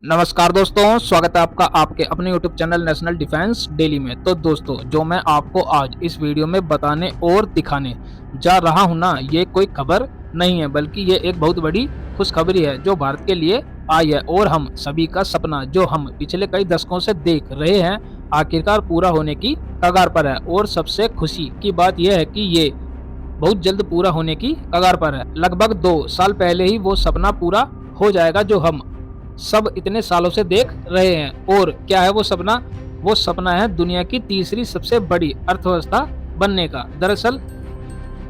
नमस्कार दोस्तों, स्वागत है आपका आपके अपने YouTube channel national defence daily में। तो दोस्तों, जो मैं आपको आज इस वीडियो में बताने और दिखाने जा रहा हूं ना, ये कोई खबर नहीं है, बल्कि ये एक बहुत बड़ी खुशखबरी है जो भारत के लिए आई है। और हम सभी का सपना जो हम पिछले कई दशकों से देख रहे हैं, आखिरकार पूरा होने की कगार पर है। और सबसे खुशी की बात यह है कि ये बहुत जल्द पूरा होने की कगार पर है। लगभग 2 साल पहले ही वो सपना पूरा हो जाएगा जो हम सब इतने सालों से देख रहे हैं। और क्या है वो सपना? वो सपना है दुनिया की तीसरी सबसे बड़ी अर्थव्यवस्था बनने का। दरअसल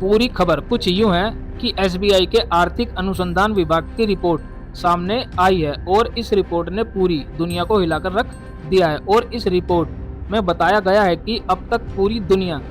पूरी खबर कुछ यूं है कि एसबीआई के आर्थिक अनुसंधान विभाग की रिपोर्ट सामने आई है और इस रिपोर्ट ने पूरी दुनिया को हिलाकर रख दिया है। और इस रिपोर्ट में बताया गया है कि अब तक पूरी दुनिया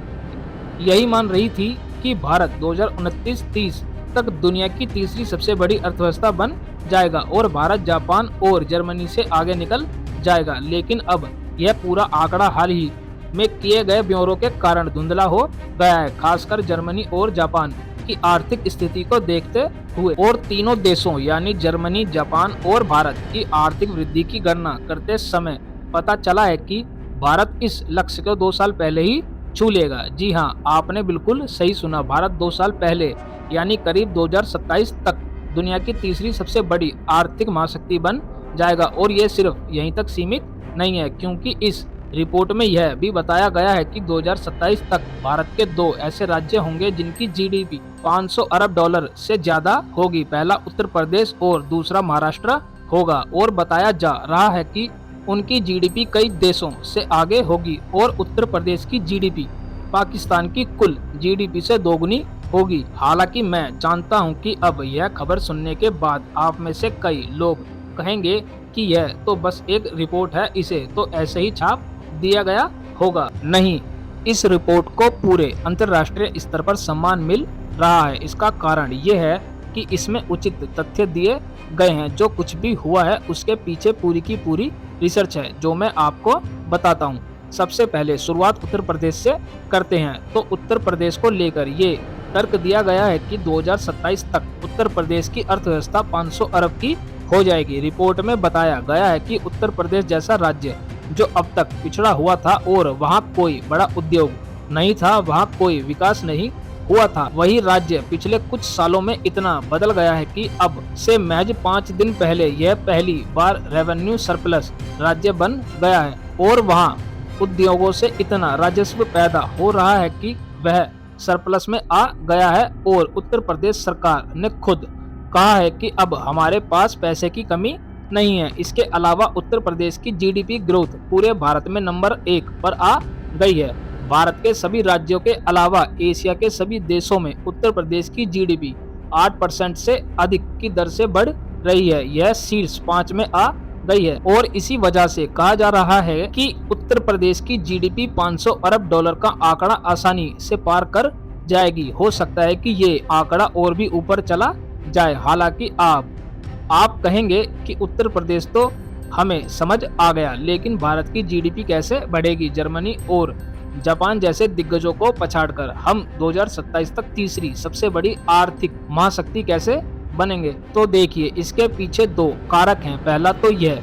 यही मान रही थी कि भारत 2029-30 तक दुनिया की तीसरी सबसे बड़ी अर्थव्यवस्था बन जाएगा और भारत जापान और जर्मनी से आगे निकल जाएगा। लेकिन अब यह पूरा आंकड़ा हाल ही में किए गए ब्यौरों के कारण धुंधला हो गया है, खासकर जर्मनी और जापान की आर्थिक स्थिति को देखते हुए। और तीनों देशों यानी जर्मनी, जापान और भारत की आर्थिक वृद्धि की गणना करते समय पता चला है कि भारत इस लक्ष्य को 2 साल पहले ही छू लेगा। जी हाँ, आपने बिल्कुल सही सुना, भारत 2 साल पहले यानी करीब 2027 तक दुनिया की तीसरी सबसे बड़ी आर्थिक महाशक्ति बन जाएगा। और ये सिर्फ यहीं तक सीमित नहीं है, क्योंकि इस रिपोर्ट में यह भी बताया गया है कि 2027 तक भारत के 2 ऐसे राज्य होंगे जिनकी जीडीपी 500 अरब डॉलर से ज्यादा होगी। पहला उत्तर प्रदेश और दूसरा महाराष्ट्र होगा। और बताया जा रहा है कि उनकी जीडीपी कई देशों से आगे होगी और उत्तर प्रदेश की जीडीपी पाकिस्तान की कुल जीडीपी से दोगुनी होगी। हालांकि मैं जानता हूं कि अब यह खबर सुनने के बाद आप में से कई लोग कहेंगे कि यह तो बस एक रिपोर्ट है, इसे तो ऐसे ही छाप दिया गया होगा। नहीं, इस रिपोर्ट को पूरे अंतर्राष्ट्रीय स्तर पर सम्मान मिल रहा है। इसका कारण ये है कि इसमें उचित तथ्य दिए गए हैं। जो कुछ भी हुआ है उसके पीछे पूरी की पूरी रिसर्च है जो मैं आपको बताता हूँ। सबसे पहले शुरुआत उत्तर प्रदेश से करते हैं। तो उत्तर प्रदेश को लेकर ये तर्क दिया गया है कि 2027 तक उत्तर प्रदेश की अर्थव्यवस्था 500 अरब की हो जाएगी। रिपोर्ट में बताया गया है कि उत्तर प्रदेश जैसा राज्य जो अब तक पिछड़ा हुआ था और वहाँ कोई बड़ा उद्योग नहीं था, वहाँ कोई विकास नहीं हुआ था, वही राज्य पिछले कुछ सालों में इतना बदल गया है कि अब से महज 5 दिन पहले यह पहली बार रेवेन्यू सरप्लस राज्य बन गया है। और वहाँ उद्योगों से इतना राजस्व पैदा हो रहा है कि वह सरप्लस में आ गया है। और उत्तर प्रदेश सरकार ने खुद कहा है कि अब हमारे पास पैसे की कमी नहीं है। इसके अलावा उत्तर प्रदेश की जीडीपी ग्रोथ पूरे भारत में नंबर 1 पर आ गई है। भारत के सभी राज्यों के अलावा एशिया के सभी देशों में उत्तर प्रदेश की जीडीपी 8% से अधिक की दर से बढ़ रही है। यह शीर्ष 5 में आ गई है और इसी वजह से कहा जा रहा है कि उत्तर प्रदेश की जीडीपी 500 अरब डॉलर का आंकड़ा आसानी से पार कर जाएगी। हो सकता है कि ये आंकड़ा और भी ऊपर चला जाए। हालांकि आप कहेंगे कि उत्तर प्रदेश तो हमें समझ आ गया, लेकिन भारत की जीडीपी कैसे बढ़ेगी? जर्मनी और जापान जैसे दिग्गजों को पछाड़कर हम 2027 तक तीसरी सबसे बड़ी आर्थिक महाशक्ति कैसे बनेंगे? तो देखिए, इसके पीछे 2 कारक हैं। पहला तो यह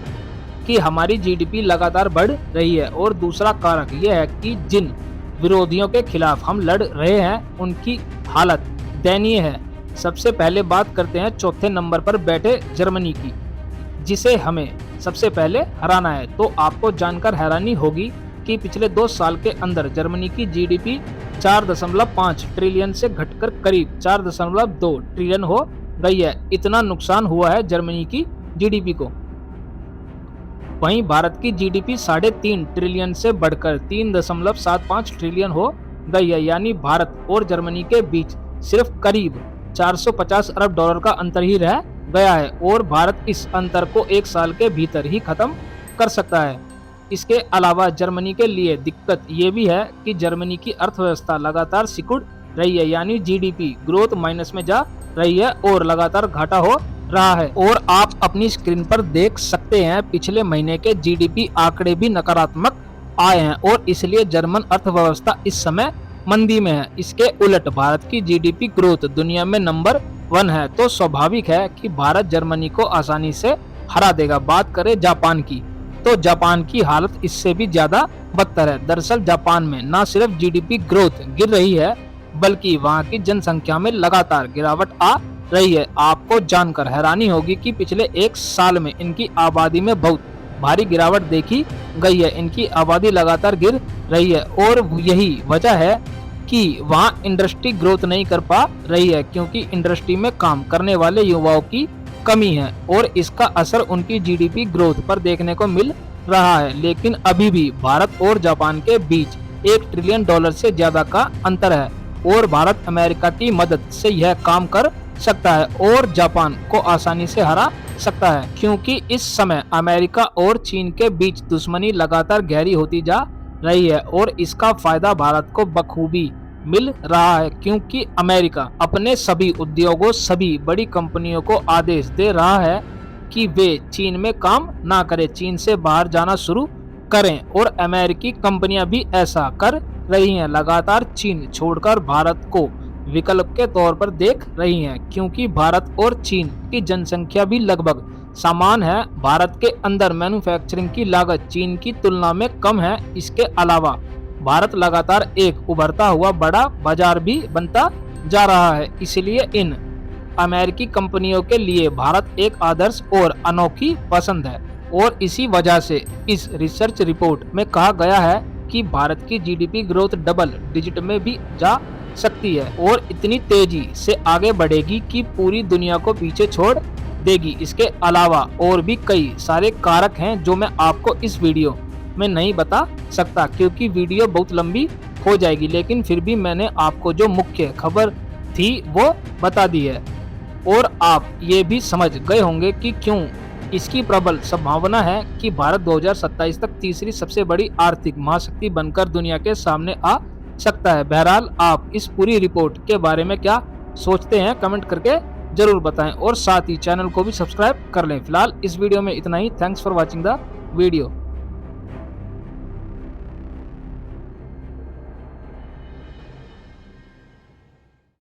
कि हमारी जीडीपी लगातार बढ़ रही है और दूसरा कारक यह है कि जिन विरोधियों के खिलाफ हम लड़ रहे हैं उनकी हालत दयनीय है। सबसे पहले बात करते हैं चौथे नंबर पर बैठे जर्मनी की, जिसे हमें सबसे पहले हराना है। तो आपको जानकर हैरानी होगी कि पिछले 2 साल के अंदर जर्मनी की जीडीपी 4.5 ट्रिलियन से घटकर करीब 4.2 ट्रिलियन हो गई है। इतना नुकसान हुआ है जर्मनी की जीडीपी को। वहीं भारत की जीडीपी 3.5 ट्रिलियन से बढ़कर 3.75 ट्रिलियन हो गई है। यानी भारत और जर्मनी के बीच सिर्फ करीब 450 अरब डॉलर का अंतर ही रह गया है और भारत इस अंतर को 1 साल के भीतर ही खत्म कर सकता है। इसके अलावा जर्मनी के लिए दिक्कत ये भी है कि जर्मनी की अर्थव्यवस्था लगातार सिकुड़ रही है, यानी जीडीपी ग्रोथ माइनस में जा रही है और लगातार घाटा हो रहा है। और आप अपनी स्क्रीन पर देख सकते हैं पिछले महीने के जीडीपी आंकड़े भी नकारात्मक आए हैं और इसलिए जर्मन अर्थव्यवस्था इस समय मंदी में है। इसके उलट भारत की जीडीपी ग्रोथ दुनिया में नंबर 1 है। तो स्वाभाविक है कि भारत जर्मनी को आसानी से हरा देगा। बात करें जापान की, तो जापान की हालत इससे भी ज्यादा बदतर है। दरअसल जापान में न सिर्फ जीडीपी ग्रोथ गिर रही है, बल्कि वहां की जनसंख्या में लगातार गिरावट आ रही है। आपको जानकर हैरानी होगी कि पिछले एक साल में इनकी आबादी में बहुत भारी गिरावट देखी गई है। इनकी आबादी लगातार गिर रही है और यही वजह है कि वहां इंडस्ट्री ग्रोथ नहीं कर पा रही है, क्योंकि इंडस्ट्री में काम करने वाले युवाओं की कमी है और इसका असर उनकी जीडीपी ग्रोथ पर देखने को मिल रहा है। लेकिन अभी भी भारत और जापान के बीच $1 ट्रिलियन से ज्यादा का अंतर है और भारत अमेरिका की मदद से यह काम कर सकता है और जापान को आसानी से हरा सकता है, क्योंकि इस समय अमेरिका और चीन के बीच दुश्मनी लगातार गहरी होती जा रही है और इसका फायदा भारत को बखूबी मिल रहा है, क्योंकि अमेरिका अपने सभी उद्योगों, सभी बड़ी कंपनियों को आदेश दे रहा है कि वे चीन में काम ना करें, चीन से बाहर जाना शुरू करें और अमेरिकी कंपनियां भी ऐसा कर रही हैं। लगातार चीन छोड़कर भारत को विकल्प के तौर पर देख रही हैं, क्योंकि भारत और चीन की जनसंख्या भी लगभग समान है। भारत के अंदर मैन्युफैक्चरिंग की लागत चीन की तुलना में कम है। इसके अलावा भारत लगातार एक उभरता हुआ बड़ा बाजार भी बनता जा रहा है। इसलिए इन अमेरिकी कंपनियों के लिए भारत एक आदर्श और अनोखी पसंद है और इसी वजह से इस रिसर्च रिपोर्ट में कहा गया है कि भारत की जीडीपी ग्रोथ डबल डिजिट में भी जा सकती है और इतनी तेजी से आगे बढ़ेगी कि पूरी दुनिया को पीछे छोड़ देगी। इसके अलावा और भी कई सारे कारक हैं जो मैं आपको इस वीडियो में नहीं बता सकता, क्योंकि वीडियो बहुत लंबी हो जाएगी, लेकिन फिर भी मैंने आपको जो मुख्य खबर थी वो बता दी है और आप ये भी समझ गए होंगे कि क्यों इसकी प्रबल संभावना है कि भारत 2027 तक तीसरी सबसे बड़ी आर्थिक महाशक्ति बनकर दुनिया के सामने आ सकता है। बहरहाल आप इस पूरी रिपोर्ट के बारे में क्या सोचते हैं कमेंट करके जरूर बताएं और साथ ही चैनल को भी सब्सक्राइब कर लें। फिलहाल इस वीडियो में इतना ही। Thanks for watching the video.